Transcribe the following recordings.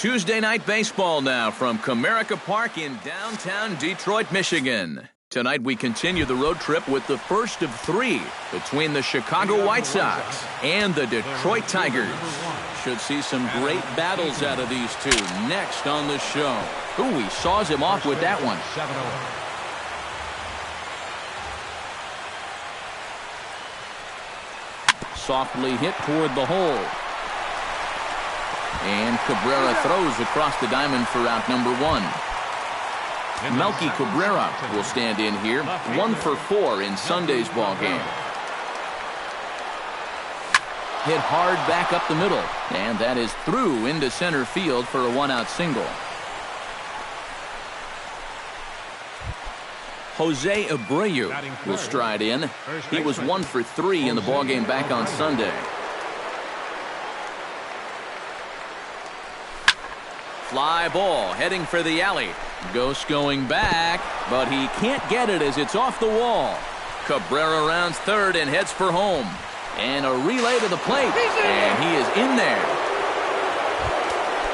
Tuesday night baseball now from Comerica Park in downtown Detroit, Michigan. Tonight we continue the road trip with the first of three between the Chicago White Sox and the Detroit Tigers. Should see some great battles out of these two next on the show. Ooh, he saws him off with that one. Softly hit toward the hole. And Cabrera throws across the diamond for out number one. Melky Cabrera will stand in here, 1 for 4 in Sunday's ball game. Hit hard back up the middle, and that is through into center field for a 1-out single. Jose Abreu will stride in. He was 1 for 3 in the ball game back on Sunday. Fly ball heading for the alley. Ghost going back, but he can't get it as it's off the wall. Cabrera rounds third and heads for home. And a relay to the plate, and he is in there.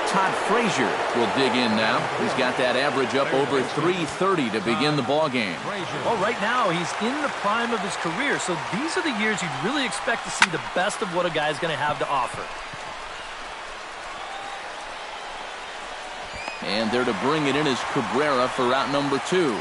Todd Frazier will dig in now. He's got that average up over 330 to begin the ball game. Well, right now he's in the prime of his career, so these are the years you'd really expect to see the best of what a guy's going to have to offer. And there to bring it in is Cabrera for out number 2.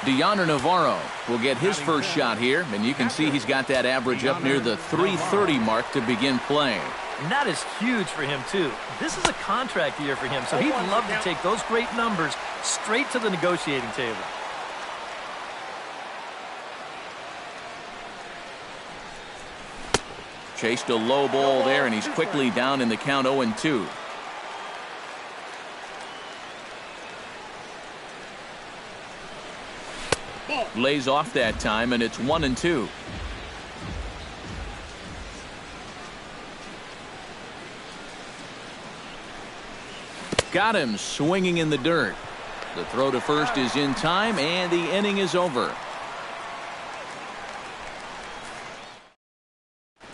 Deoner Navarro will get his first shot here, and you can see he's got that average up near the 330 mark to begin play. And that is huge for him, too. This is a contract year for him, so he'd love to take those great numbers straight to the negotiating table. Chased a low ball there, and he's quickly down in the count 0-2. Lays off that time, and it's 1-2. Got him swinging in the dirt. The throw to first is in time, and the inning is over.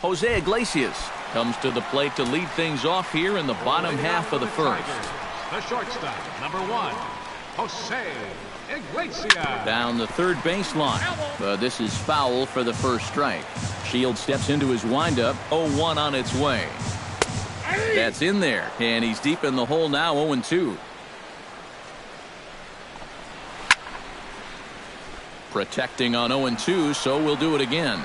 Jose Iglesias comes to the plate to lead things off here in the bottom half of the first. The shortstop, number 1, Jose Iglesias. Down the third baseline. This is foul for the first strike. Shields steps into his windup. 0-1 on its way. That's in there, and he's deep in the hole now. 0-2. Protecting on 0-2, so we'll do it again.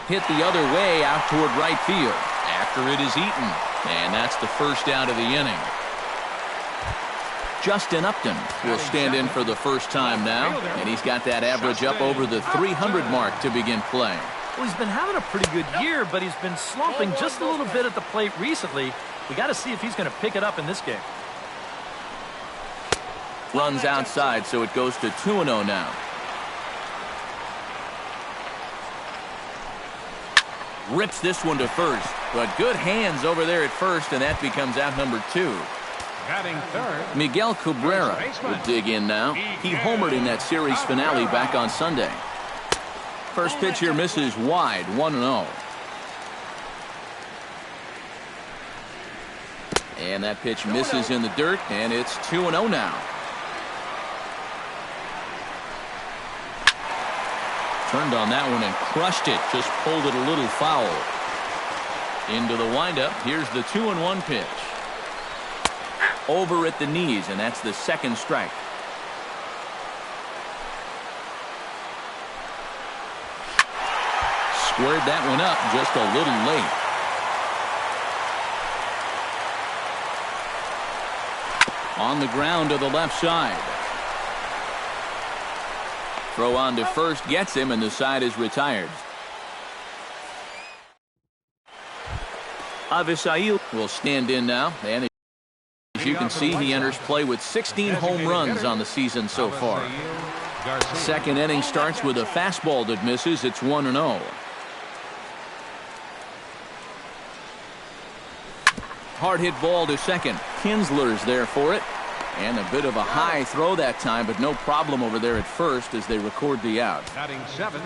Hit the other way out toward right field after it is eaten, and that's the first out of the inning. Justin Upton will stand in for the first time now, and he's got that average up over the 300 mark to begin play. Well, he's been having a pretty good year, but he's been slumping just a little bit at the plate recently. We got to see if he's going to pick it up in this game. Runs outside, so it goes to 2-0 now. Rips this one to first, but good hands over there at first, and that becomes out number 2. Batting third, Miguel Cabrera will dig in now. He homered in that series finale back on Sunday. First pitch here misses wide, 1-0. And that pitch misses in the dirt, and it's 2-0 now. Turned on that one and crushed it. Just pulled it a little foul. Into the windup. Here's the 2-1 pitch. Over at the knees, and that's the second strike. Squared that one up just a little late. On the ground to the left side. Throw on to first gets him, and the side is retired. Avisail will stand in now, and as you can see, he enters play with 16 home runs on the season so far. Second inning starts with a fastball that misses. It's 1-0. Hard hit ball to second. Kinsler's there for it. And a bit of a high throw that time, but no problem over there at first as they record the out. batting 7,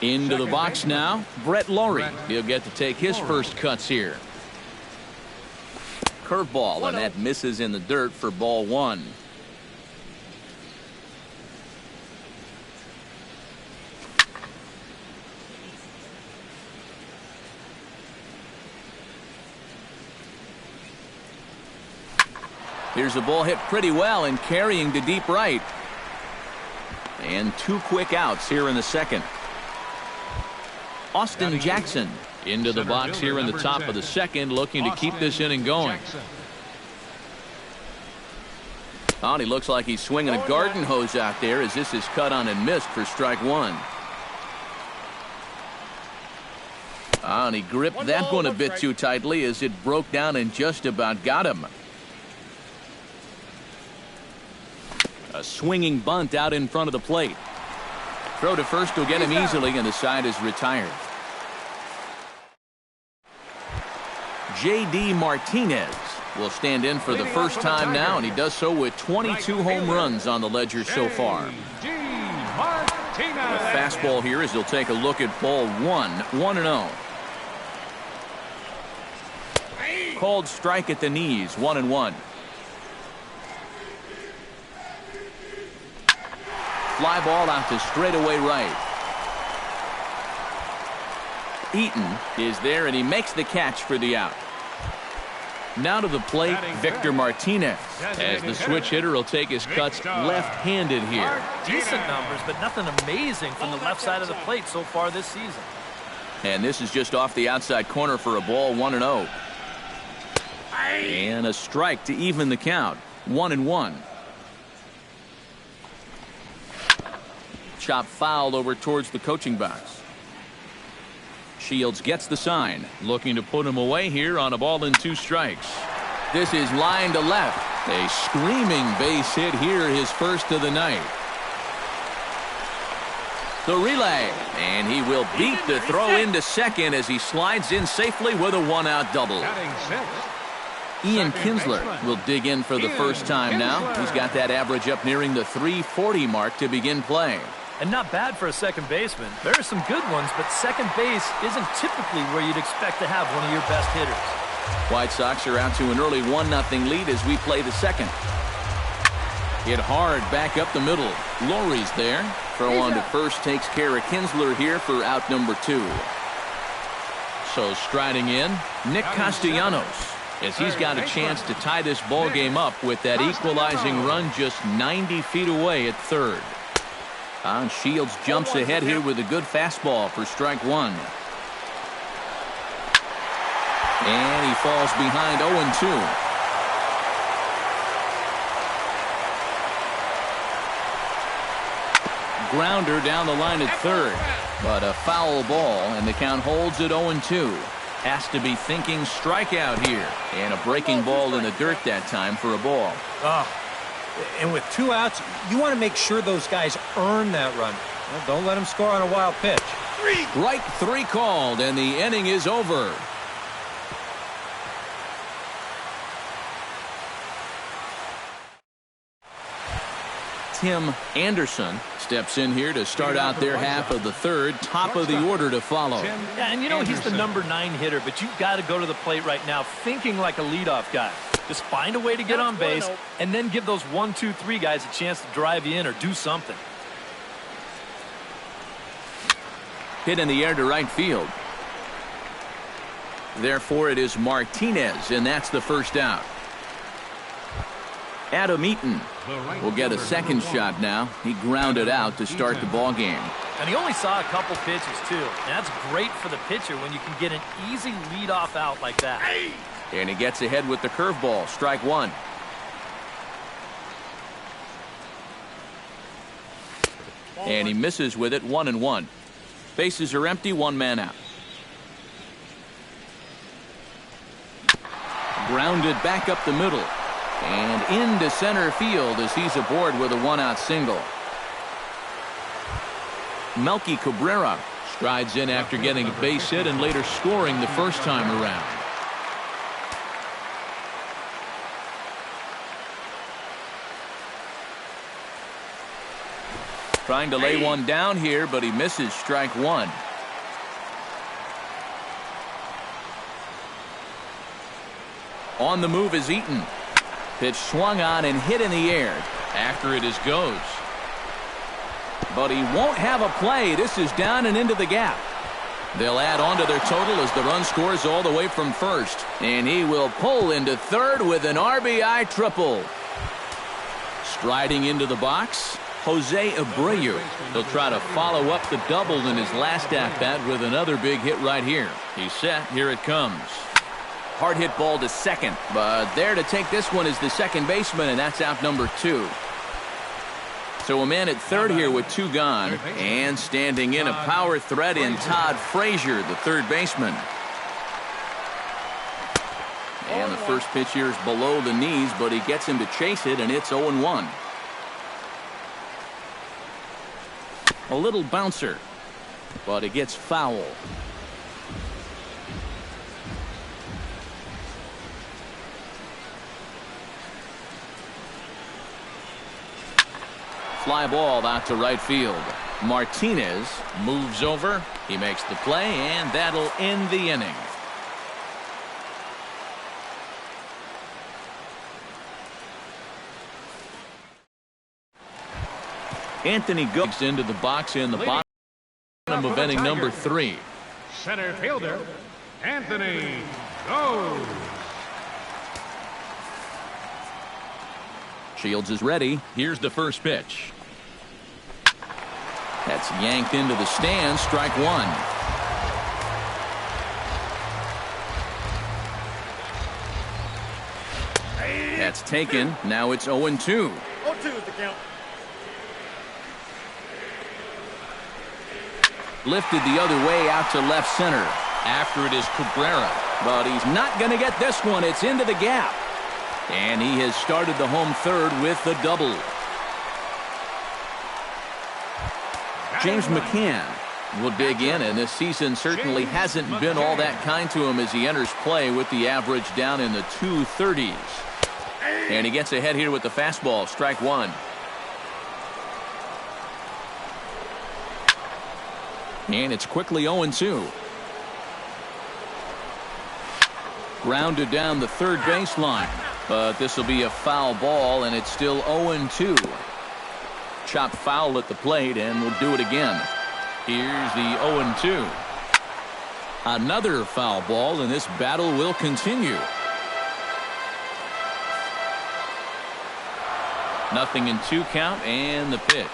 Into the box now, Brett Laurie. He'll get to take his first cuts here. Curveball, and that misses in the dirt for ball one. Here's a ball hit pretty well and carrying to deep right. And 2 quick outs here in the second. Austin Jackson into the box here in the top of the second, looking to keep this inning going. Oh, and he looks like he's swinging a garden hose out there as this is cut on and missed for strike one. Oh, and he gripped that one a bit too tightly as it broke down and just about got him. A swinging bunt out in front of the plate. Throw to first will get him easily, and the side is retired. J.D. Martinez will stand in for the first time now, and he does so with 22 home runs on the ledger so far. J.D. Martinez. A fastball here as he'll take a look at ball one, 1-0. Called strike at the knees, 1-1. Fly ball out to straightaway right. Eaton is there, and he makes the catch for the out. Now to the plate, Victor Martinez, as the switch hitter will take his cuts left-handed here. Decent numbers, but nothing amazing from the left side of the plate so far this season. And this is just off the outside corner for a ball, 1-0. And a strike to even the count, 1-1. Chop fouled over towards the coaching box. Shields gets the sign, looking to put him away here on a ball and 2 strikes. This is line to left. A screaming base hit here, his first of the night. The relay, and he will beat the throw into second as he slides in safely with a 1-out double. Ian Kinsler will dig in for the first time now. He's got that average up nearing the 340 mark to begin play. And not bad for a second baseman. There are some good ones, but second base isn't typically where you'd expect to have one of your best hitters. White Sox are out to an early 1-0 lead as we play the second. Hit hard back up the middle. Laurie's there. Throw on to first takes care of Kinsler here for out number 2. So striding in, Nick Castellanos, as he's got a chance to tie this ball game up with that equalizing run just 90 feet away at third. And Shields jumps ahead here with a good fastball for strike one. And he falls behind 0-2. Grounder down the line at third. But a foul ball, and the count holds at 0-2. Has to be thinking strikeout here. And a breaking ball in the dirt that time for a ball. And with 2 outs, you want to make sure those guys earn that run. Well, don't let them score on a wild pitch. Strike 3 called, and the inning is over. Tim Anderson steps in here to start out their half of the third. Top of the order to follow. Yeah, and you know he's the number 9 hitter, but you've got to go to the plate right now thinking like a leadoff guy. Just find a way to get on base and then give those 1, 2, 3 guys a chance to drive you in or do something. Hit in the air to right field. Therefore, it is Martinez, and that's the first out. Adam Eaton will get a second shot now. He grounded out to start the ball game. And he only saw a couple pitches, too. And that's great for the pitcher when you can get an easy leadoff out like that. And he gets ahead with the curveball. Strike one. And he misses with it, 1-1. Bases are empty, 1 man out. Grounded back up the middle. And into center field as he's aboard with a 1-out single. Melky Cabrera strides in after getting a base hit and later scoring the first time around. Trying to lay one down here, but he misses strike one. On the move is Eaton. Pitch swung on and hit in the air. After it is goes. But he won't have a play. This is down and into the gap. They'll add on to their total as the run scores all the way from first. And he will pull into third with an RBI triple. Striding into the box, Jose Abreu. He'll try to follow up the double in his last at-bat with another big hit right here. He's set. Here it comes. Hard hit ball to second. But there to take this one is the second baseman, and that's out number 2. So a man at third here with 2 gone. And standing in a power threat in Todd Frazier, the third baseman. And the first pitch here is below the knees, but he gets him to chase it, and it's 0-1. A little bouncer, but it gets foul. Fly ball out to right field. Martinez moves over. He makes the play, and that'll end the inning. Anthony goes into the box in the bottom of inning number 3. Center fielder, Anthony goes. Shields is ready. Here's the first pitch. That's yanked into the stands. Strike one. That's taken. Now it's 0-2. 0-2 is the count. Lifted the other way out to left center. After it is Cabrera. But he's not going to get this one. It's into the gap. And he has started the home third with the double. James McCann will dig in, and this season certainly hasn't been all that kind to him as he enters play with the average down in the 230s. And he gets ahead here with the fastball. Strike one. And it's quickly 0-2. Grounded down the third baseline. But this will be a foul ball, and it's still 0-2. Chopped foul at the plate, and we'll do it again. Here's the 0-2. Another foul ball, and this battle will continue. Nothing in 2 count, and the pitch.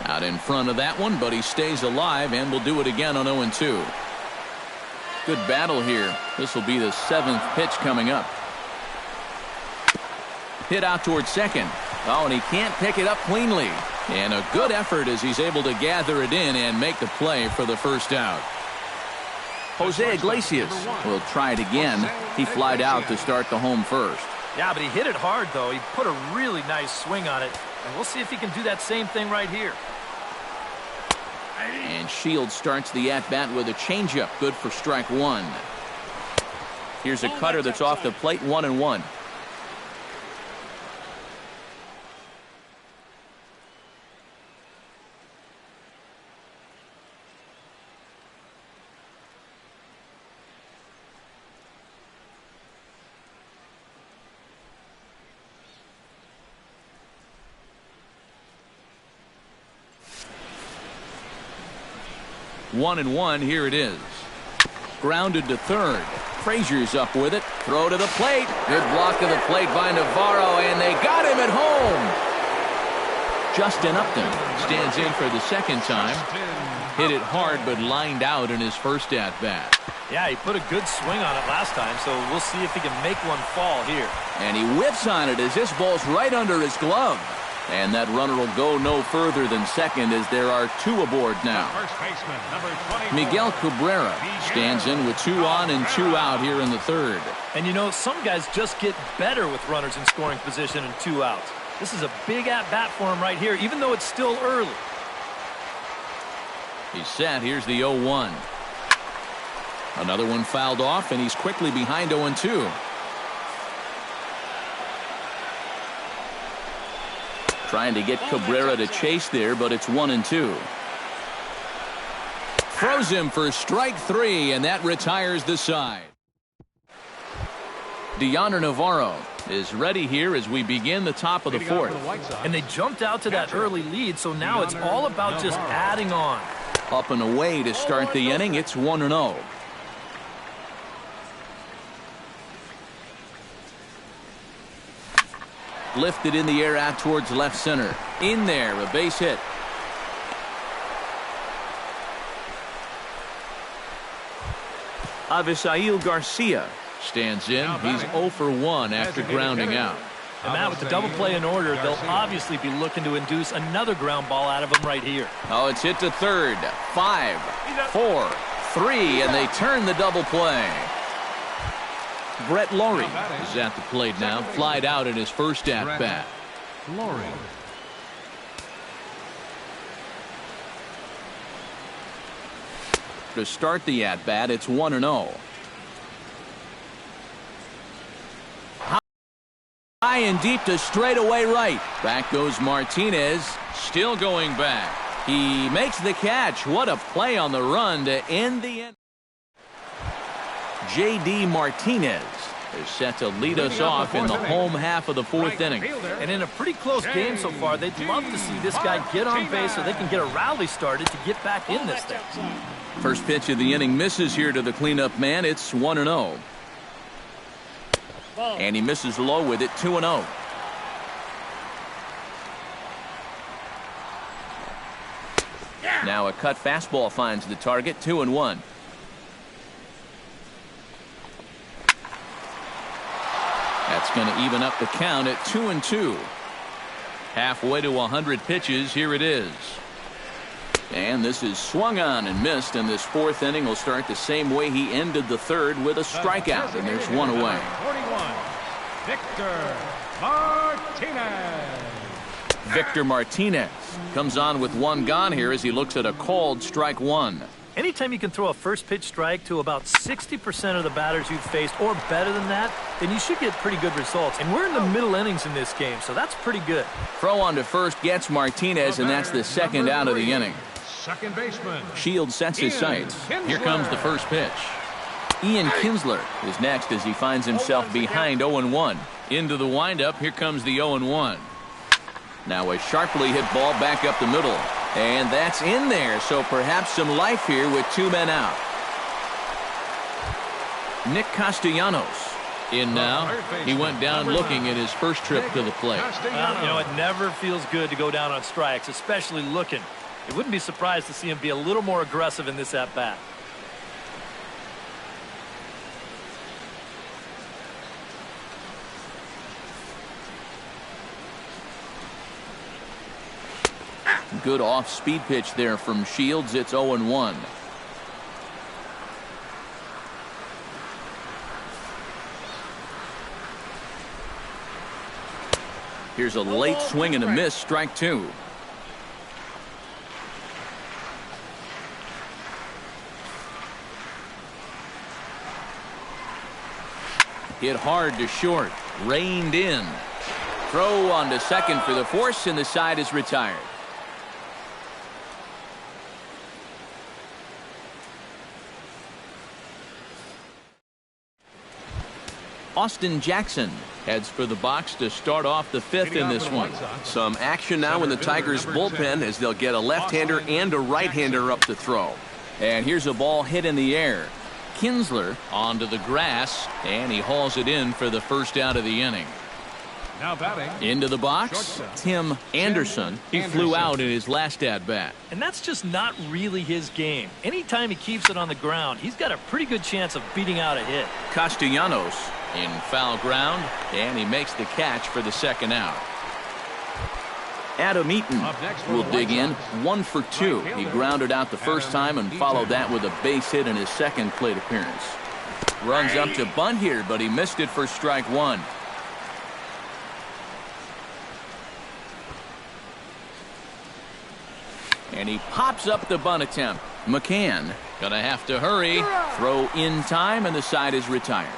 Out in front of that one, but he stays alive, and we'll do it again on 0-2. Good battle here. This will be the 7th pitch coming up. Hit out towards second. Oh, and he can't pick it up cleanly. And a good effort as he's able to gather it in and make the play for the first out. Jose Iglesias will try it again. He flied out to start the home first. Yeah, but he hit it hard, though. He put a really nice swing on it. And we'll see if he can do that same thing right here. And Shields starts the at-bat with a changeup. Good for strike one. Here's a cutter that's off the plate, 1-1. One and one, here it is. Grounded to third. Frazier's up with it. Throw to the plate. Good block to the plate by Navarro, and they got him at home. Justin Upton stands in for the second time. Hit it hard, but lined out in his first at-bat. Yeah, he put a good swing on it last time, so we'll see if he can make one fall here. And he whips on it as this ball's right under his glove. And that runner will go no further than second as there are 2 aboard now. First baseman, number 24. Miguel Cabrera stands in with 2 on and 2 out here in the third. And you know, some guys just get better with runners in scoring position and 2 outs. This is a big at-bat for him right here, even though it's still early. He's set. Here's the 0-1. Another one fouled off, and he's quickly behind 0-2. Trying to get Cabrera to chase there, but it's 1-2. Throws him for strike 3, and that retires the side. Deoner Navarro is ready here as we begin the top of the 4th. And they jumped out to that early lead, so now it's all about just adding on. Up and away to start the inning. It's 1-0. Lifted in the air out towards left center. In there, a base hit. Avisail Garcia stands in. He's 0 for 1 after grounding out. And Matt, with the double play in order, they'll obviously be looking to induce another ground ball out of him right here. Oh, it's hit to third. 5, 4, 3, and they turn the double play. Brett Lawrie is at the plate now. Flied out in his first at-bat. To start the at-bat, it's 1-0. High and deep to straightaway right. Back goes Martinez. Still going back. He makes the catch. What a play on the run to end the end. J.D. Martinez is set to lead us off in the home half of the 4th inning. And in a pretty close game so far, they'd love to see this guy get on base so they can get a rally started to get back in this thing. First pitch of the inning misses here to the cleanup man. It's 1-0. And he misses low with it. 2-0. Now a cut fastball finds the target. 2-1. That's going to even up the count at 2-2. Halfway to 100 pitches. Here it is. And this is swung on and missed, and this 4th inning will start the same way he ended the 3rd with a strikeout, and there's 1 away. 41, Victor Martinez. Victor Martinez comes on with 1 gone here as he looks at a called strike 1. Anytime you can throw a first pitch strike to about 60% of the batters you've faced or better than that, then you should get pretty good results. And we're in the middle innings in this game, so that's pretty good. Throw on to first gets Martinez, and that's the 2nd out of the inning. Second baseman. Shields sets his sights. Here comes the first pitch. Ian Kinsler is next as he finds himself behind 0-1. Into the windup, here comes the 0-1. Now a sharply hit ball back up the middle. And that's in there, so perhaps some life here with 2 men out. Nick Castellanos in now. He went down looking at his first trip to the plate. It never feels good to go down on strikes, especially looking. It wouldn't be surprised to see him be a little more aggressive in this at-bat. Good off-speed pitch there from Shields. It's 0-1. Here's a late swing and a miss. Strike 2. Hit hard to short. Reined in. Throw on to second for the force, and the side is retired. Austin Jackson heads for the box to start off the 5th in this one. Some action now in the Tigers bullpen as they'll get a left-hander and a right-hander up to throw. And here's a ball hit in the air. Kinsler onto the grass, and he hauls it in for the first out of the inning. Now batting. Into the box, Tim Anderson. He flew out in his last at-bat. And that's just not really his game. Anytime he keeps it on the ground, he's got a pretty good chance of beating out a hit. Castellanos in foul ground, and he makes the catch for the 2nd out. Adam Eaton will dig in. 1 for 2. He grounded out the first time and followed that with a base hit in his 2nd plate appearance. Runs up to bunt here, but he missed it for strike 1. And he pops up the bunt attempt. McCann gonna have to hurry. Throw in time, and the side is retired.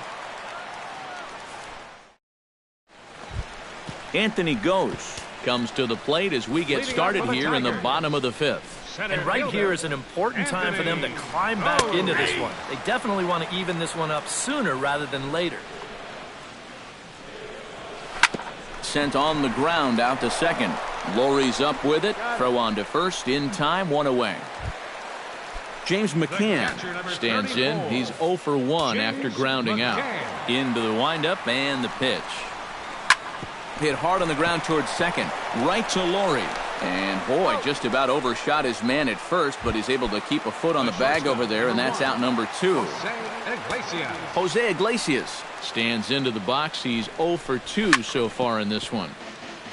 Anthony Gose comes to the plate as we get started here in the bottom of the fifth. And right here is an important time for them to climb back into this one. They definitely want to even this one up sooner rather than later. Sent on the ground out to second. Lowry's up with it. Throw on to first. In time, one away. James McCann stands in. He's 0 for 1 after grounding out. Into the windup and the pitch. Hit hard on the ground towards second. Right to Lowry. And boy, just about overshot his man at first, but he's able to keep a foot on the bag over there, and that's out number 2. Jose Iglesias stands into the box. He's 0 for 2 so far in this one.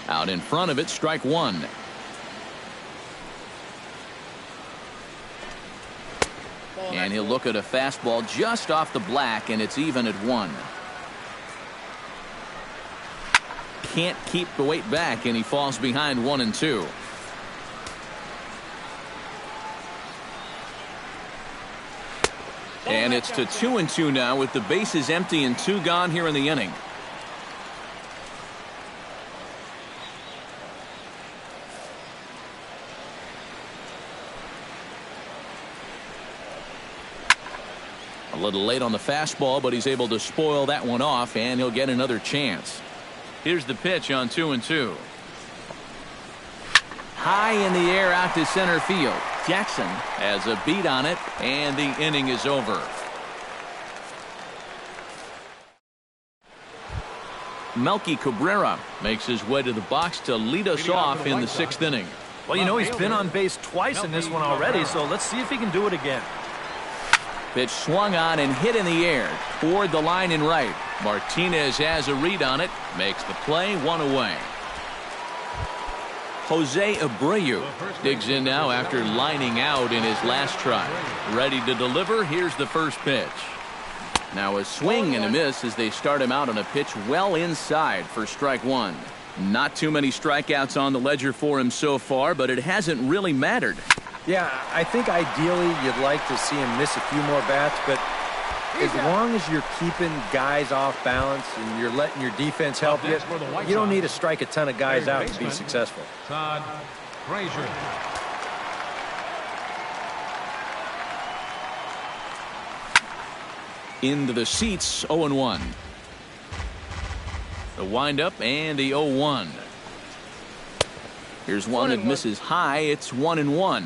Out in front of it, strike 1. And he'll look at a fastball just off the black, and it's even at 1. Can't keep the weight back, and he falls behind 1-2. And it's to 2-2 now with the bases empty and 2 gone here in the inning. A little late on the fastball, but he's able to spoil that one off, and he'll get another chance. Here's the pitch on 2-2. High in the air out to center field. Jackson has a beat on it, and the inning is over. Melky Cabrera makes his way to the box to lead us off in the 6th inning. Well, you know, he's been on base twice in this one already, so let's see if he can do it again. Pitch swung on and hit in the air toward the line and right. Martinez has a read on it, makes the play, 1 away. Jose Abreu digs in now after lining out in his last try. Ready to deliver. Here's the first pitch. Now a swing and a miss as they start him out on a pitch well inside for strike 1. Not too many strikeouts on the ledger for him so far, but it hasn't really mattered. Yeah, I think ideally you'd like to see him miss a few more bats, but as long as you're keeping guys off balance and you're letting your defense help you, you don't need to strike a ton of guys out to be successful. Todd Frazier. Into the seats, 0-1. The windup and the 0-1. Here's one that misses high. It's 1-1.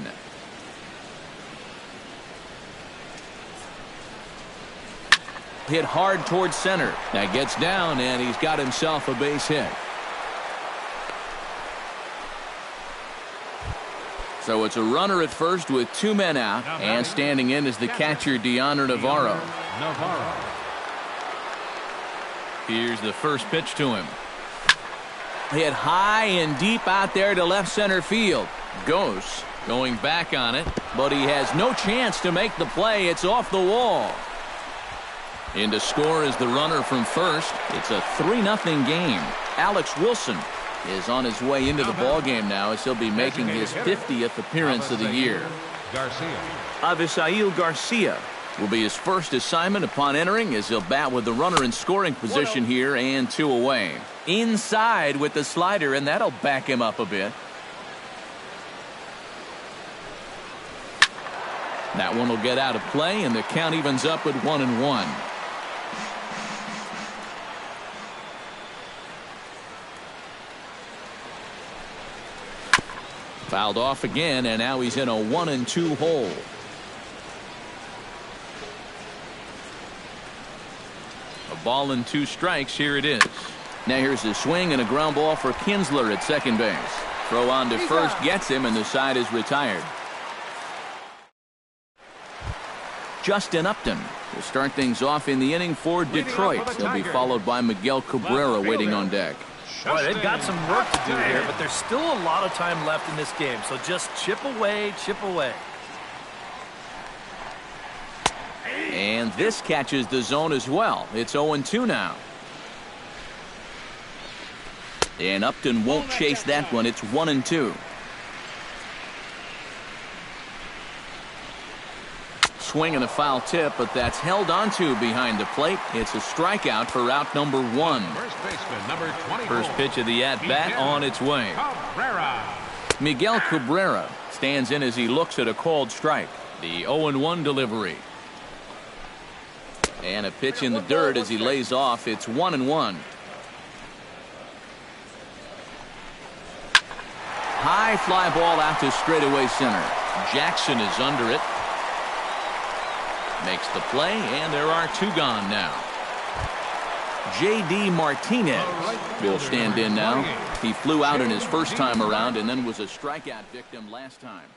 Hit hard towards center. That gets down, and he's got himself a base hit. So it's a runner at first with 2 men out, and standing in is the catcher, Deandre Navarro. Here's the first pitch to him. Hit high and deep out there to left center field. Ghost going back on it, but he has no chance to make the play. It's off the wall. In to score is the runner from first. It's a 3-0 game. Alex Wilson is on his way into the ballgame now as he'll be making his 50th appearance of the year. Avisail Garcia will be his first assignment upon entering as he'll bat with the runner in scoring position here and 2 away. Inside with the slider, and that'll back him up a bit. That one will get out of play, and the count evens up at 1-1. Fouled off again, and now he's in a 1-2 hole. A ball and 2 strikes. Here it is. Now here's a swing and a ground ball for Kinsler at second base. Throw on to first gets him, and the side is retired. Justin Upton will start things off in the inning for Detroit. He'll be followed by Miguel Cabrera waiting on deck. Boy, they've got some work to do here, but there's still a lot of time left in this game, so just chip away, chip away. And this catches the zone as well. It's 0-2 now. And Upton won't chase that one. It's 1-2. swing and a foul tip, but that's held onto behind the plate. It's a strikeout for out number 1. First baseman, number 24. First pitch of the at-bat on its way. Cabrera. Miguel Cabrera stands in as he looks at a called strike. The 0-1 delivery. And a pitch in the dirt as he lays off. It's 1-1. High fly ball out to straightaway center. Jackson is under it. Makes the play, and there are 2 gone now. J.D. Martinez will stand in now. He flew out in his first time around and then was a strikeout victim last time.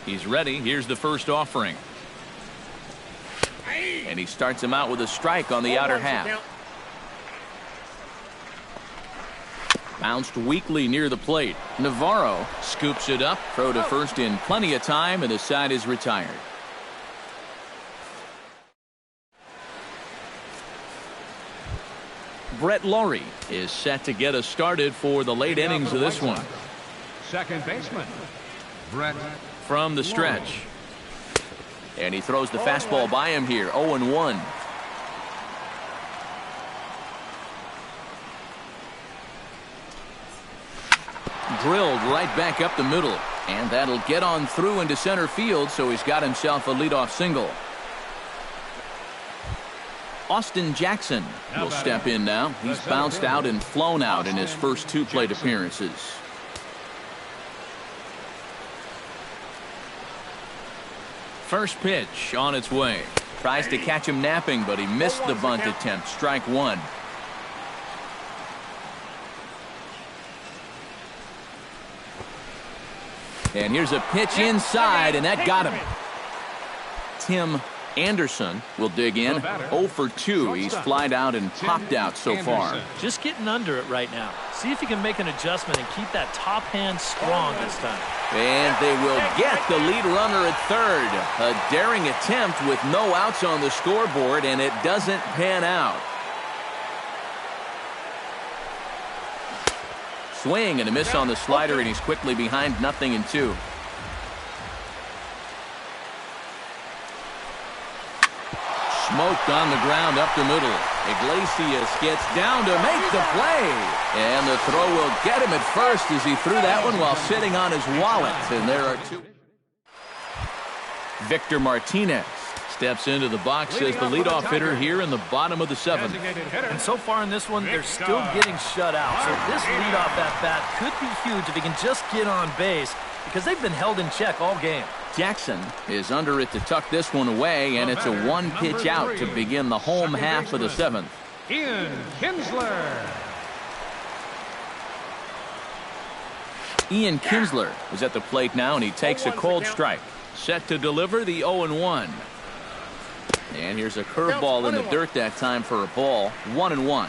He's ready. Here's the first offering. And he starts him out with a strike on the outer half. Bounced weakly near the plate. Navarro scoops it up. Throw to first in plenty of time, and the side is retired. Brett Laurie is set to get us started for the late innings of this one. Second baseman, Brett. From the stretch. And he throws the fastball by him here. 0-1. Drilled right back up the middle. And that'll get on through into center field, so he's got himself a leadoff single. Austin Jackson will step in now. He's bounced out and flown out in his first 2 plate appearances. First pitch on its way. Tries to catch him napping, but he missed the bunt attempt. Strike 1. And here's a pitch inside, and that got him. Tim Anderson will dig in. 0 for 2. He's flied out and popped out so far. Just getting under it right now. See if he can make an adjustment and keep that top hand strong this time. And they will get the lead runner at third. A daring attempt with no outs on the scoreboard, and it doesn't pan out. Swing and a miss on the slider, and he's quickly behind 0-2. Smoked on the ground up the middle. Iglesias gets down to make the play. And the throw will get him at first as he threw that one while sitting on his wallet. And there are 2. Victor Martinez steps into the box as the leadoff hitter here in the bottom of the 7th. And so far in this one, they're still getting shut out. So this leadoff at-bat could be huge if he can just get on base, because they've been held in check all game. Jackson is under it to tuck this one away, and it's a 1-pitch out to begin the home half of the 7th. Ian Kinsler. Ian Kinsler is at the plate now, and he takes a cold strike. Set to deliver the 0-1. And here's a curveball in the dirt that time for a ball. 1-1.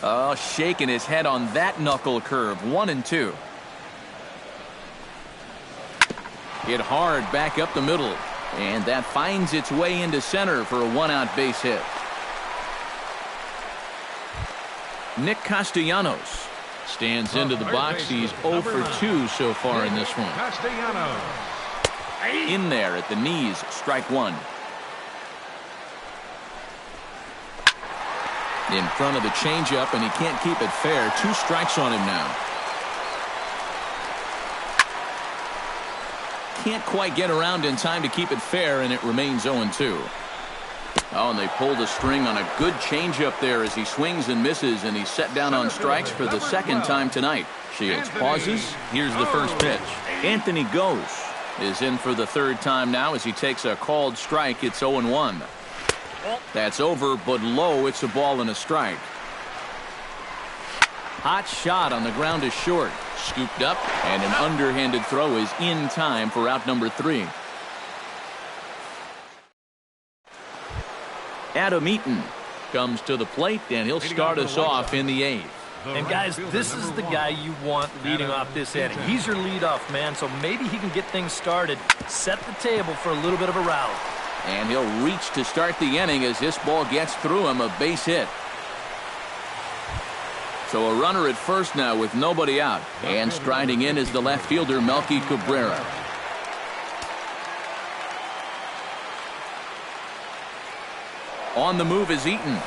Oh, shaking his head on that knuckle curve. 1-2. Hit hard back up the middle. And that finds its way into center for a 1-out base hit. Nick Castellanos stands into the box. He's 0 for 2 so far in this one. Castellanos. In there at the knees. Strike 1. In front of the changeup, and he can't keep it fair. 2 strikes on him now. Can't quite get around in time to keep it fair, and it remains 0-2. Oh, and they pulled a string on a good changeup there as he swings and misses, and he's set down on strikes for the 2nd time tonight. Shields pauses. Here's the first pitch. Anthony Goes is in for the 3rd time now as he takes a called strike. It's 0-1. That's over, but low. It's a ball and a strike. Hot shot on the ground is short. Scooped up, and an underhanded throw is in time for out number 3. Adam Eaton comes to the plate, and he'll start us off in the 8th. And guys, this is the guy you want leading off this inning. He's your leadoff man, so maybe he can get things started, set the table for a little bit of a rally. And he'll reach to start the inning as this ball gets through him, a base hit. So a runner at first now with nobody out. And striding in is the left fielder, Melky Cabrera. On the move is Eaton.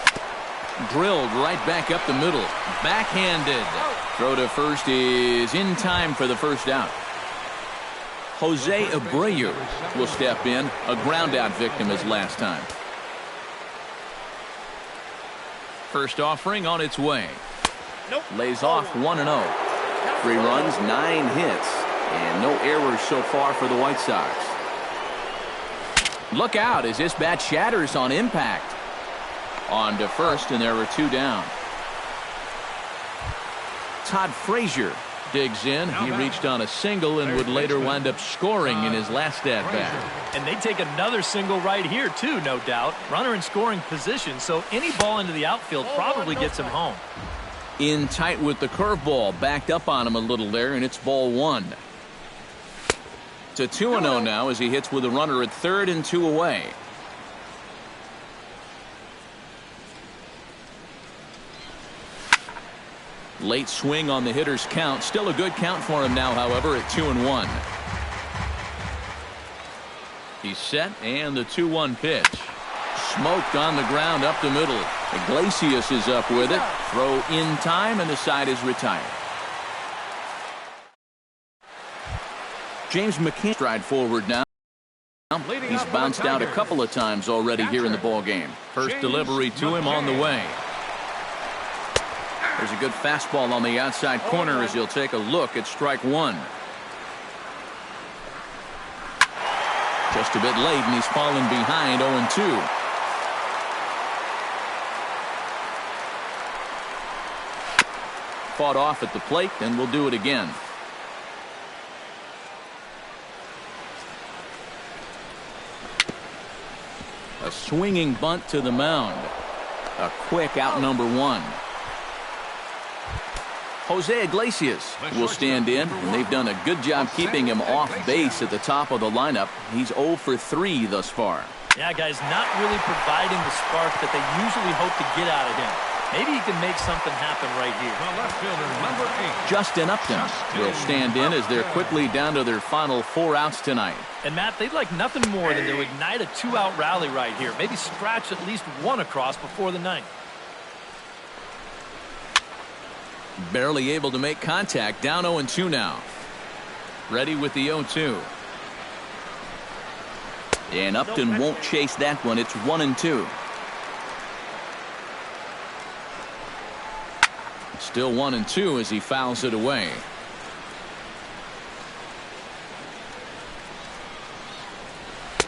Drilled right back up the middle. Backhanded. Throw to first is in time for the first out. Jose Abreu will step in. A ground out victim as last time. First offering on its way. Lays off 1-0. 3 runs, 9 hits, and no errors so far for the White Sox. Look out as this bat shatters on impact. On to first, and there are 2 down. Todd Frazier digs in. He reached on a single and would later wind up scoring in his last at-bat. And they take another single right here, too, no doubt. Runner in scoring position, so any ball into the outfield probably gets him home. In tight with the curveball, backed up on him a little there, and it's ball 1. To 2-0 now as he hits with a runner at third and 2 away. Late swing on the hitter's count. Still a good count for him now, however, at 2-1. He's set, and the 2-1 pitch. Smoked on the ground up the middle. Iglesias is up with it. Throw in time, and the side is retired. James McCann stride forward now. He's bounced out a couple of times already here in the ball game. First delivery to him on the way. There's a good fastball on the outside corner as he'll take a look at strike 1. Just a bit late, and he's fallen behind 0-2. Fought off at the plate, and we'll do it again. A swinging bunt to the mound. A quick out number 1. Jose Iglesias will stand in, and they've done a good job keeping him off base at the top of the lineup. He's 0 for 3 thus far. Yeah, guys, not really providing the spark that they usually hope to get out of him. Maybe he can make something happen right here. The left fielder, number 8. Justin Upton will stand in as they're quickly down to their final 4 outs tonight. And, Matt, they'd like nothing more than to ignite a 2-out rally right here. Maybe scratch at least 1 across before the 9th. Barely able to make contact. Down 0-2 now. Ready with the 0-2. And Upton won't chase that one. It's 1-2. Still 1-2 as he fouls it away.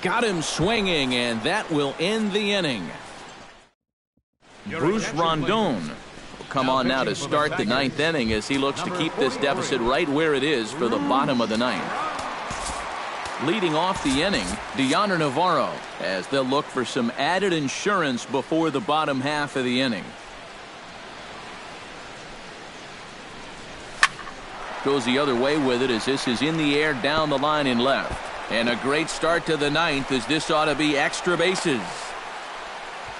Got him swinging, and that will end the inning. Bruce Rondon will come on now to start the 9th inning as he looks to keep this deficit right where it is for the bottom of the 9th. Leading off the inning, Deoner Navarro, as they'll look for some added insurance before the bottom half of the inning. Goes the other way with it as this is in the air down the line in left. And a great start to the 9th as this ought to be extra bases.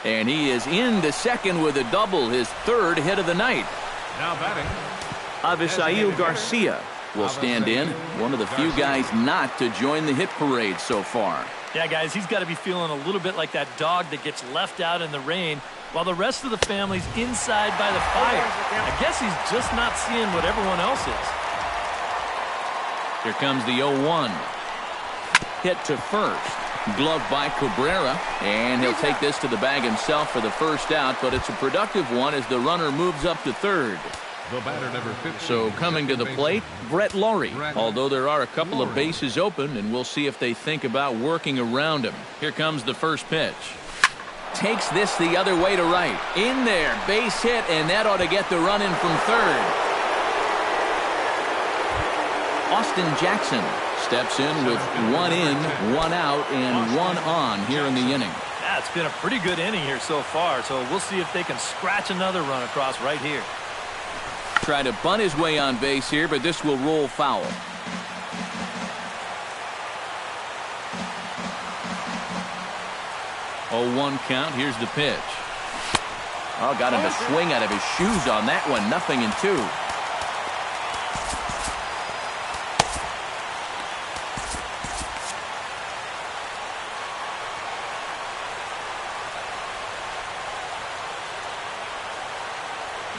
And he is into second with a double, his 3rd hit of the night. Now batting, Avisail Garcia will stand in, one of the few guys not to join the hit parade so far. Yeah, guys, he's got to be feeling a little bit like that dog that gets left out in the rain while the rest of the family's inside by the fire. I guess he's just not seeing what everyone else is. Here comes the 0-1. Hit to first. Glove by Cabrera, and he'll take this to the bag himself for the first out, but it's a productive one as the runner moves up to third. the batter number 15. So coming to the plate, Brett Laurie, although there are a couple of bases open, and we'll see if they think about working around him. Here comes the first pitch. Takes this the other way to right. In there, base hit, and that ought to get the run in from third. Austin Jackson steps in with 1 in, 1 out, and 1 on here in the inning. Yeah, it's been a pretty good inning here so far, so we'll see if they can scratch another run across right here. Try to bunt his way on base here, but this will roll foul. 0-1 count. Here's the pitch. Oh, got him a swing out of his shoes on that one. 0-2.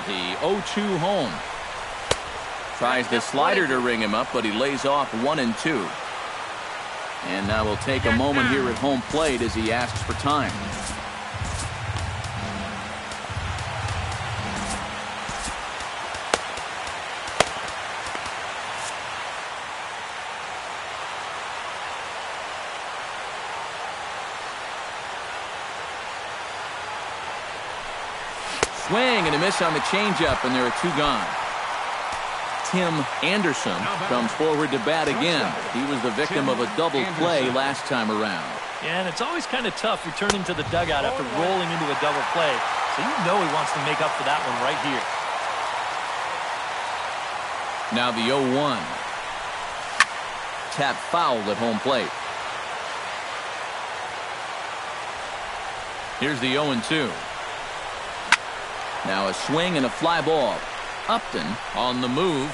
The 0-2 home. Tries the slider to ring him up, but he lays off 1-2. And now we'll take a moment here at home plate as he asks for time. Swing and a miss on the changeup, and there are 2 gone. Tim Anderson comes forward to bat again. He was the victim of a double play last time around. Yeah, and it's always kind of tough returning to the dugout after rolling into a double play. So you know he wants to make up for that one right here. Now the 0-1. Tap foul at home plate. Here's the 0-2. Now a swing and a fly ball. Upton on the move.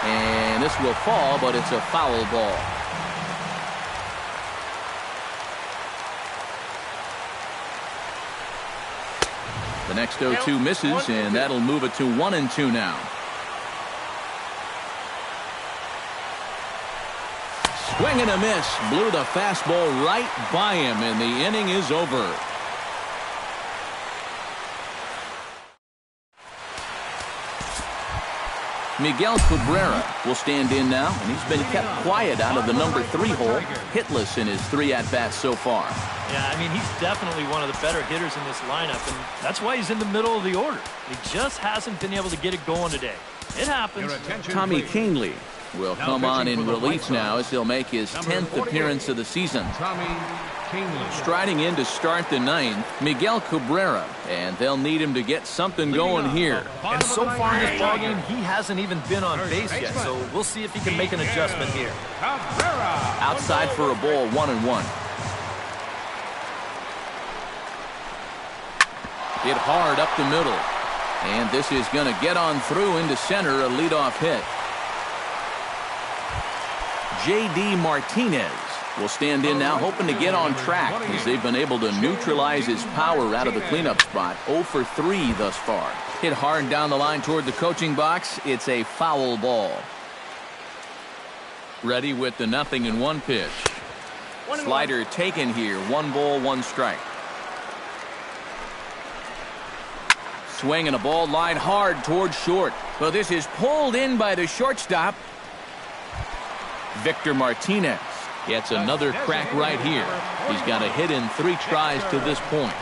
And this will fall, but it's a foul ball. The next 0-2 misses, and that'll move it to 1-2 now. Swing and a miss. Blew the fastball right by him, and the inning is over. Miguel Cabrera will stand in now, and he's been kept quiet out of the number 3 hole, hitless in his 3 at-bats so far. Yeah, I mean, he's definitely one of the better hitters in this lineup, and that's why he's in the middle of the order. He just hasn't been able to get it going today. It happens. Tommy Kingley will come on in relief now as he'll make his 10th appearance of the season. Striding in to start the 9th, Miguel Cabrera, and they'll need him to get something going here. And so far in this ballgame, he hasn't even been on base yet, so we'll see if he can make an adjustment here. Outside for a ball, 1-1. Hit hard up the middle, and this is going to get on through into center, a leadoff hit. J.D. Martinez will stand in now, hoping to get on track as they've been able to neutralize his power out of the cleanup spot. 0 for 3 thus far. Hit hard down the line toward the coaching box. It's a foul ball. Ready with the 0-1 pitch. Slider taken here. 1 ball, 1 strike. Swing and a ball line hard toward short. Well, this is pulled in by the shortstop. Victor Martinez gets another crack right here. He's got a hit in 3 tries to this point.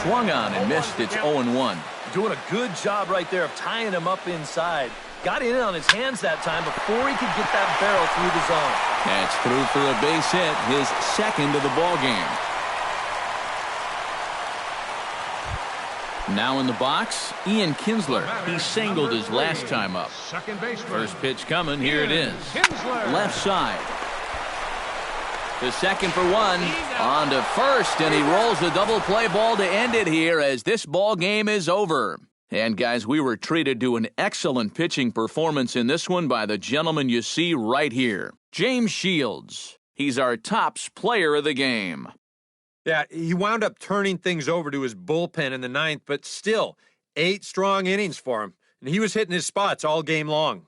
Swung on and missed. It's 0-1. Doing a good job right there of tying him up inside. Got in on his hands that time before he could get that barrel through the zone. That's through for a base hit, his 2nd of the ball game. Now in the box, Ian Kinsler. He singled his last time up. First pitch coming. Here it is. Left side. To second for 1. On to first, and he rolls a double play ball to end it here as this ball game is over. And guys, we were treated to an excellent pitching performance in this one by the gentleman you see right here, James Shields. He's our tops player of the game. Yeah, he wound up turning things over to his bullpen in the 9th, but still, 8 strong innings for him. And he was hitting his spots all game long.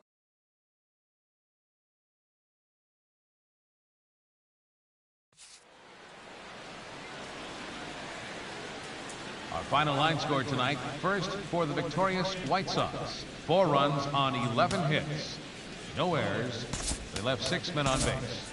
Our final line score tonight, first for the victorious White Sox. 4 runs on 11 hits. No errors. They left 6 men on base.